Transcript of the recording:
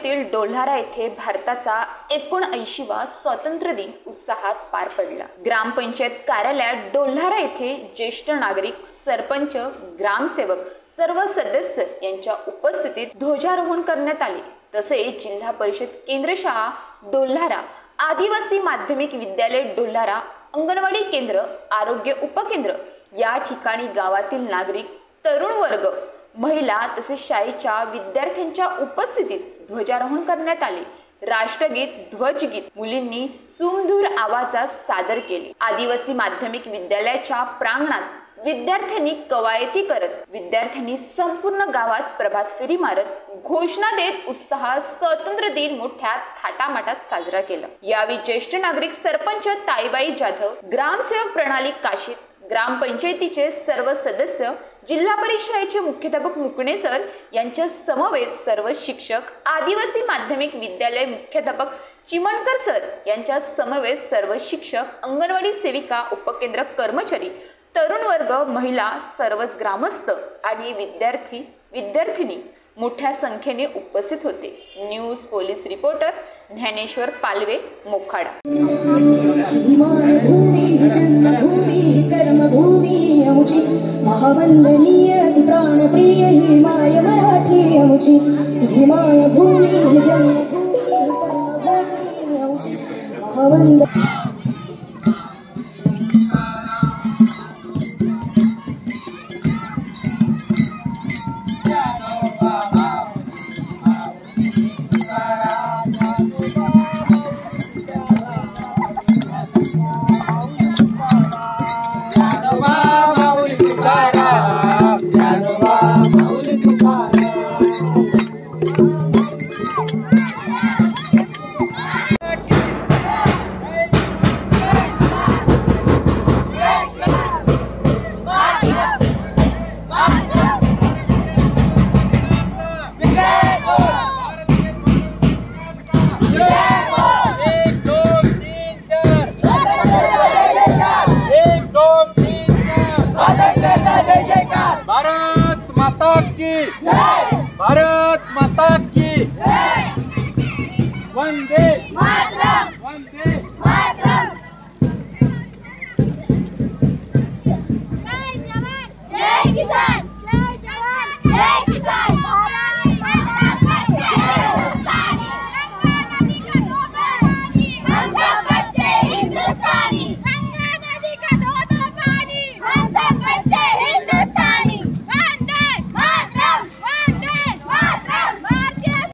तालुक्यातील डोल्हारा येथे भारताचा 79वा स्वातंत्र्य दिन उत्साहात पार पडला। ग्रामपंचायत कार्यालयात डोल्हारा येथे ज्येष्ठ नागरिक, सरपंच, ग्रामसेवक, सर्व सदस्य यांच्या उपस्थितीत ध्वजारोहण करण्यात आले। तसेच जिल्हा परिषद केंद्र शाळा डोल्हारा, आदिवासी माध्यमिक विद्यालय डोल्हारा, अंगणवाडी केंद्र, आरोग्य उपकेंद्र या ठिकाणी गावातील नागरिक, तरुण वर्ग, महिला तसेच शाळेच्या विद्यार्थ्यांच्या उपस्थितीत ध्वजारोहण करण्यात आले। राष्ट्रगीत, ध्वजगीत मुलींनी सुमधुर आवाजात सादर केले। आदिवासी माध्यमिक विद्यालयाच्या प्रांगणात विद्यार्थ्यांनी कवायती करत, विद्यार्थ्यांनी संपूर्ण गावात प्रभात फेरी मारत, घोषणा देत उत्साहात स्वातंत्र्य दिन मोठ्या थाटामाटात साजरा केला। यावेळी ज्येष्ठ नागरिक, सरपंच ताईबाई जाधव, ग्रामसेवक प्रणाली काशीत, ग्रामपंचायतीचे सर्व सदस्य, जिल्हा परिषदेचे मुख्याध्यापक मुकणे सर यांच्या समवेत सर्व शिक्षक, आदिवासी माध्यमिक विद्यालय मुख्याध्यापक चिमणकर सर यांच्या समवेत सर्व शिक्षक, अंगणवाडी सेविका, उपकेंद्र कर्मचारी, तरुण वर्ग, महिला, सर्वच ग्रामस्थ आणि विद्यार्थी-विद्यार्थिनी मोठ्या संख्येने उपस्थित होते। News police reporter Dnyaneshwar Palve, Mokhada. महावंदनीय प्राणप्रिय ही माय मराठी अमुची, माय भूमी जन्मभूमी कर्मभूमी अमुची, महावंदनीय